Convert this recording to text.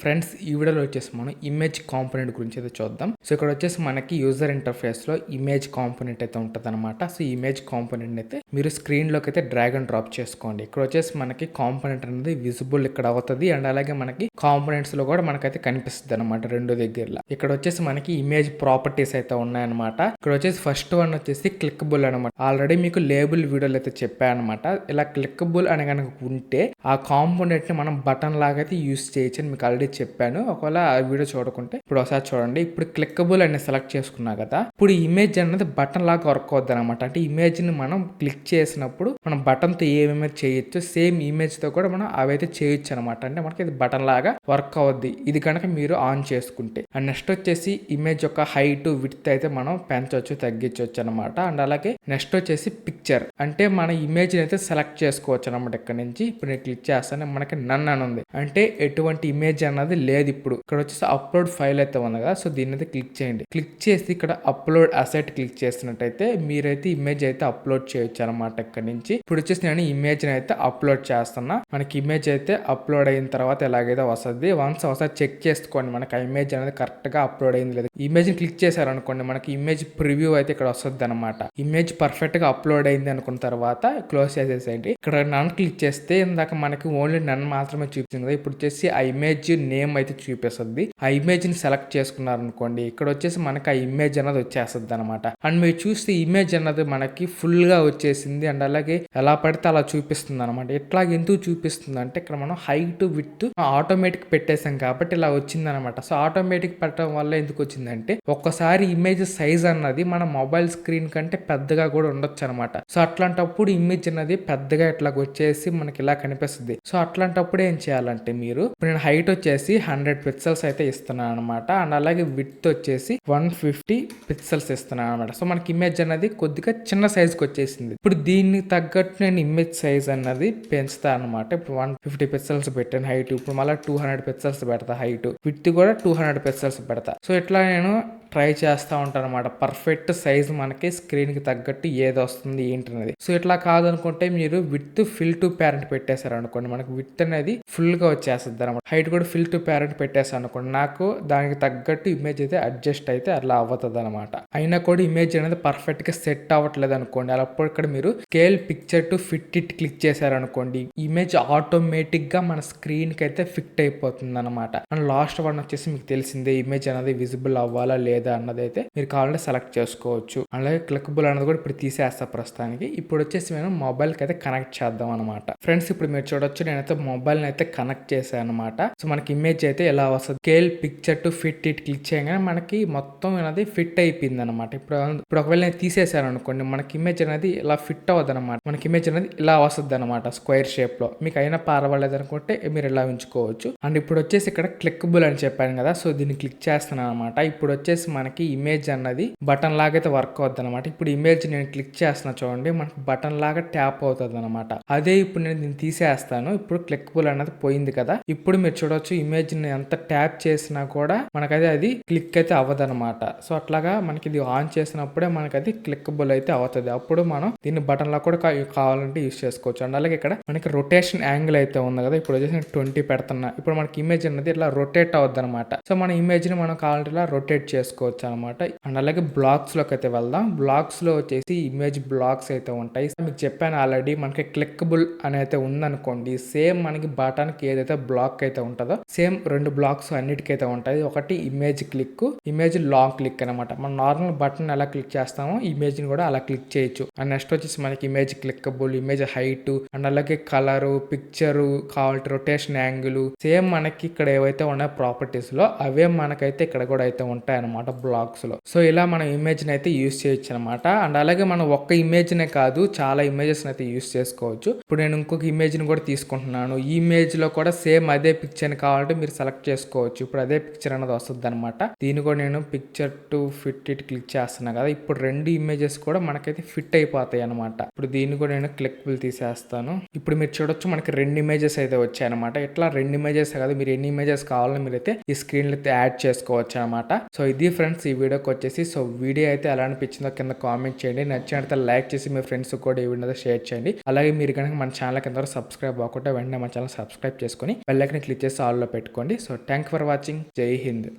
Friends ఈ వీడియోలో వచ్చేసి మనం ఇమేజ్ కాంపోనెంట్ గురించి అయితే చూద్దాం. సో ఇక్కడ వచ్చేసి మనకి యూజర్ ఇంటర్ఫేస్ లో ఇమేజ్ కాంపోనెంట్ అయితే ఉంటుంది అనమాట. సో ఈ ఇమేజ్ కాంపోనెంట్ అయితే మీరు స్క్రీన్ లోకి అయితే డ్రాగ్ అండ్ డ్రాప్ చేసుకోండి. ఇక్కడ వచ్చేసి మనకి కాంపోనెంట్ అనేది విజిబుల్ ఇక్కడ అవుతుంది అండ్ అలాగే మనకి కాంపోనెంట్స్ లో కూడా మనకైతే కనిపిస్తుంది అనమాట రెండు దగ్గరలో. ఇక్కడ వచ్చేసి మనకి ఇమేజ్ ప్రాపర్టీస్ అయితే ఉన్నాయన్నమాట. ఇక్కడ వచ్చేసి ఫస్ట్ వన్ వచ్చేసి క్లిక్కబుల్ అనమాట. ఆల్రెడీ మీకు లేబుల్ వీడియోలు అయితే చెప్పాను అనమాట. ఇలా క్లిక్కబుల్ అని కనుక ఉంటే ఆ కాంపోనెంట్ ని మనం బటన్ లాగా అయితే యూస్ చేయొచ్చు అని మీకు ఆల్రెడీ చెప్పాను. ఒకవేళ ఆ వీడియో చూడకుంటే ఇప్పుడు ఒకసారి చూడండి. ఇప్పుడు క్లిక్కబుల్ అని సెలెక్ట్ చేసుకున్నా కదా, ఇప్పుడు ఇమేజ్ అనేది బటన్ లాగా వర్క్ అవుద్ది అనమాట. అంటే ఇమేజ్ ని మనం క్లిక్ చేసినప్పుడు మనం బటన్ తో ఏమేమి చేయొచ్చు సేమ్ ఇమేజ్ తో కూడా మనం అవైతే చేయొచ్చు అనమాట. అంటే మనకి ఇది బటన్ లాగా వర్క్ అవుద్ది ఇది కనుక మీరు ఆన్ చేసుకుంటే. అండ్ నెక్స్ట్ వచ్చేసి ఇమేజ్ యొక్క హైట్ విడ్త్ అయితే మనం పెంచవచ్చు తగ్గించవచ్చు అనమాట. అండ్ అలాగే నెక్స్ట్ వచ్చేసి పిక్చర్ అంటే మన ఇమేజ్ అయితే సెలెక్ట్ చేసుకోవచ్చు అనమాట. ఇక్కడ నుంచి ఇప్పుడు నేను క్లిక్ చేస్తాను మనకి నన్ అని ఉంది అంటే ఎటువంటి ఇమేజ్ అన్నది లేదు. ఇప్పుడు ఇక్కడ వచ్చేసి అప్లోడ్ ఫైల్ అయితే ఉంది కదా, సో దీని అయితే క్లిక్ చేయండి. క్లిక్ చేసి ఇక్కడ అప్లోడ్ అసెట్ క్లిక్ చేసినట్టయితే మీరైతే ఇమేజ్ అయితే అప్లోడ్ చేయొచ్చు అనమాట. ఇక్కడ నుంచి ఇప్పుడు వచ్చేసి నేను ఇమేజ్ అయితే అప్లోడ్ చేస్తున్నా. మనకి ఇమేజ్ అయితే అప్లోడ్ అయిన తర్వాత ఎలాగైతే వస్తుంది. వన్స్ ఒకసారి చెక్ చేసుకోండి మనకి ఆ ఇమేజ్ అనేది కరెక్ట్ గా అప్లోడ్ అయింది లేదు. ఇమేజ్ క్లిక్ చేశారు అనుకోండి మనకి ఇమేజ్ ప్రివ్యూ అయితే ఇక్కడ వస్తుంది అనమాట. ఇమేజ్ పర్ఫెక్ట్ గా అప్లోడ్ అయింది అనుకున్న తర్వాత క్లోజ్ చేసేసేయండి. ఇక్కడ నన్ క్లిక్ చేస్తే ఇందాక మనకి ఓన్లీ నన్ మాత్రమే చూపించింది కదా, ఇప్పుడు వచ్చేసి ఆ ఇమేజ్ నేమ్ అయితే చూపిస్తుంది. ఆ ఇమేజ్ ని సెలెక్ట్ చేసుకున్నారు అనుకోండి ఇక్కడ వచ్చేసి మనకి ఆ ఇమేజ్ అన్నది వచ్చేస్తుంది అనమాట. అండ్ మీరు చూస్తే ఇమేజ్ అన్నది మనకి ఫుల్ గా వచ్చేసింది అండ్ అలాగే ఎలా పడితే అలా చూపిస్తుంది అనమాట. ఇట్లా ఎందుకు చూపిస్తుంది అంటే ఇక్కడ మనం హైట్ విడ్త్ ఆటోమేటిక్ పెట్టేసాం కాబట్టి ఇలా వచ్చింది అనమాట. సో ఆటోమేటిక్ పెట్టడం వల్ల ఎందుకు వచ్చిందంటే ఒక్కసారి ఇమేజ్ సైజ్ అన్నది మన మొబైల్ స్క్రీన్ కంటే పెద్దగా కూడా ఉండొచ్చు అనమాట. సో అట్లాంటప్పుడు ఇమేజ్ అన్నది పెద్దగా ఇట్లా వచ్చేసి మనకి ఇలా కనిపిస్తుంది. సో అట్లాంటప్పుడు ఏం చేయాలంటే మీరు ఇప్పుడు నేను హైట్ వచ్చేసి 100 పిక్సెల్స్ అయితే ఇస్తున్నాను అనమాట. అండ్ అలాగే విడ్త్ వచ్చేసి 150 పిక్సెల్స్ ఇస్తున్నాను అనమాట. సో మనకి ఇమేజ్ అనేది కొద్దిగా చిన్న సైజ్కి వచ్చేసింది. ఇప్పుడు దీన్ని తగ్గట్టు నేను ఇమేజ్ సైజ్ అన్నది పెంచుతాను అనమాట. ఇప్పుడు 150 పిక్సెల్స్ పెట్టాను హైట్, ఇప్పుడు మళ్ళీ 200 పిక్సెల్స్ పెడతా హైట్, విడ్త్ కూడా 200 పిక్సెల్స్ పెడతా. సో ఇట్లా నేను ట్రై చేస్తూ ఉంటాను అనమాట. పర్ఫెక్ట్ సైజ్ మనకి స్క్రీన్ కి తగ్గట్టు ఏది వస్తుంది ఏంటనేది. సో ఇట్లా కాదనుకుంటే మీరు విత్ ఫిల్ టు పేరెంట్ పెట్టేశారు అనుకోండి మనకి విత్ అనేది ఫుల్ గా వచ్చేస్తుంది అనమాట. హైట్ కూడా ఫిల్ టు పేరెంట్ పెట్టేసాను అనుకోండి నాకు దానికి తగ్గట్టు ఇమేజ్ అయితే అడ్జస్ట్ అయితే అలా అవుతుంది అనమాట. అయినా కూడా ఇమేజ్ అనేది పర్ఫెక్ట్ గా సెట్ అవ్వట్లేదు అనుకోండి, అప్పుడు ఇక్కడ మీరు scale picture to fit it click చేశారు అనుకోండి ఇమేజ్ ఆటోమేటిక్ గా మన స్క్రీన్ కి అయితే ఫిట్ అయిపోతుంది అనమాట. అండ్ లాస్ట్ వన్ వచ్చేసి మీకు తెలిసిందే ఇమేజ్ అనేది విజిబుల్ అవ్వాలా లేదా అన్నది అయితే మీరు కావాలంటే సెలెక్ట్ చేసుకోవచ్చు. అలాగే క్లిక్కబుల్ అన్నది కూడా ఇప్పుడు తీసేస్తా ప్రస్తుతానికి. ఇప్పుడు వచ్చేసి నేను మొబైల్ కి అయితే కనెక్ట్ చేద్దాం అనమాట. ఫ్రెండ్స్ ఇప్పుడు మీరు చూడొచ్చు నేనైతే మొబైల్ అయితే కనెక్ట్ చేశాను అనమాట. సో మనకి ఇమేజ్ అయితే ఎలా వస్తుంది scale picture to fit it click చేయగానే మనకి మొత్తం అనేది ఫిట్ అయిపోయింది అనమాట. ఇప్పుడు ఒకవేళ నేను తీసేసాను అనుకోండి మనకి ఇమేజ్ అనేది ఇలా ఫిట్ అవ్వదు అనమాట. మనకి ఇమేజ్ అనేది ఇలా వస్తుంది అనమాట స్క్వేర్ షేప్ లో. మీకు అయినా పర్వాలేదు అనుకుంటే మీరు ఇలా ఉంచుకోవచ్చు. అండ్ ఇప్పుడు వచ్చేసి ఇక్కడ క్లిక్కబుల్ అని చెప్పాను కదా, సో దీన్ని క్లిక్ చేస్తున్నాను అనమాట. ఇప్పుడు వచ్చేసి మనకి ఇమేజ్ అన్నది బటన్ లాగా అయితే వర్క్ అవుతుంది అనమాట. ఇప్పుడు ఇమేజ్ నేను క్లిక్ చేస్తున్నా చూడండి మనకి బటన్ లాగా ట్యాప్ అవుతుంది అనమాట. అదే ఇప్పుడు నేను దీన్ని తీసేస్తాను. ఇప్పుడు క్లిక్కబుల్ అన్నది పోయింది కదా, ఇప్పుడు మీరు చూడొచ్చు ఇమేజ్ ని ఎంత ట్యాప్ చేసినా కూడా మనకైతే అది క్లిక్ అయితే అవ్వదు అనమాట. సో అట్లాగా మనకి ఇది ఆన్ చేసినప్పుడే మనకి అది క్లిక్కబుల్ అయితే అవుతుంది. అప్పుడు మనం దీన్ని బటన్ లా కూడా కావాలంటే యూస్ చేసుకోవచ్చు. అండ్ అలాగే ఇక్కడ మనకి రొటేషన్ యాంగిల్ అయితే ఉంది కదా, ఇప్పుడు వచ్చేసి నేను 20 పెడుతున్నా. ఇప్పుడు మనకి ఇమేజ్ అనేది ఇట్లా రొటేట్ అవుద్ది అనమాట. సో మన ఇమేజ్ ని మనం కావాలంటే ఇలా రొటేట్ చేసుకోవచ్చు అనమాట. అండ్ అలాగే బ్లాక్స్ లోకి అయితే వెళ్దాం. బ్లాక్స్ లో వచ్చేసి ఇమేజ్ బ్లాక్స్ అయితే ఉంటాయి. మీకు చెప్పాను ఆల్రెడీ మనకి క్లిక్కబుల్ అని అయితే ఉందనుకోండి సేమ్ మనకి బటన్ కి ఏదైతే బ్లాక్ అయితే ఉంటుందో సేమ్ రెండు బ్లాక్స్ అన్నిటికైతే ఉంటాయి. ఒకటి image click, image long click అనమాట. మనం నార్మల్ బటన్ ఎలా క్లిక్ చేస్తామో ఇమేజ్ ని కూడా అలా క్లిక్ చేయొచ్చు. అండ్ నెక్స్ట్ వచ్చేసి మనకి ఇమేజ్ క్లిక్కబుల్, ఇమేజ్ హైట్ అండ్ అలాగే కలర్, పిక్చర్, కావాలంటే రొటేషన్ యాంగిల్ సేమ్ మనకి ఇక్కడ ఏవైతే ఉన్నాయో ప్రాపర్టీస్ లో అవే మనకైతే ఇక్కడ కూడా అయితే ఉంటాయి అనమాట బ్లాక్స్ లో. సో ఇలా మనం ఇమేజ్ ని అయితే యూస్ చేయొచ్చు అనమాట. అండ్ అలాగే మనం ఒక్క ఇమేజ్ నే కాదు చాలా ఇమేజెస్ అయితే యూస్ చేసుకోవచ్చు. ఇప్పుడు నేను ఇంకొక ఇమేజ్ ని కూడా తీసుకుంటున్నాను. ఈ ఇమేజ్ లో కూడా సేమ్ అదే పిక్చర్ ని కావాలంటే మీరు సెలెక్ట్ చేసుకోవచ్చు. ఇప్పుడు అదే పిక్చర్ అనేది వస్తుంది అనమాట. దీన్ని కూడా నేను picture to fit it click చేస్తున్నా కదా, ఇప్పుడు రెండు ఇమేజెస్ కూడా మనకైతే ఫిట్ అయిపోతాయి అనమాట. ఇప్పుడు దీన్ని కూడా నేను క్లిక్కబుల్ తీసేస్తాను. ఇప్పుడు మీరు చూడొచ్చు మనకి రెండు ఇమేజెస్ అయితే వచ్చాయి అనమాట. ఇట్లా రెండు ఇమేజెస్ కాదు మీరు ఎన్ని ఇమేజెస్ కావాలని మీరైతే ఈ స్క్రీన్ లో అయితే యాడ్ చేసుకోవచ్చు అనమాట. సో ఇది ఫ్రెండ్స్ ఈ వీడియోకి వచ్చేసి. సో వీడియో అయితే ఎలా అనిపించిందో కింద కామెంట్ చేయండి. నచ్చినట్లయితే లైక్ చేసి మీ ఫ్రెండ్స్ కూడా ఈ వీడియో షేర్ చేయండి. అలాగే మీరు కనుక మన ఛానల్ కింద సబ్స్క్రైబ్ అవ్వకుండా వెంటనే మన ఛానల్ సబ్స్క్రైబ్ చేసుకొని బెల్ ఐకాన్ క్లిక్ చేసి ఆల్లో పెట్టుకోండి. So thank for watching. జై హింద్.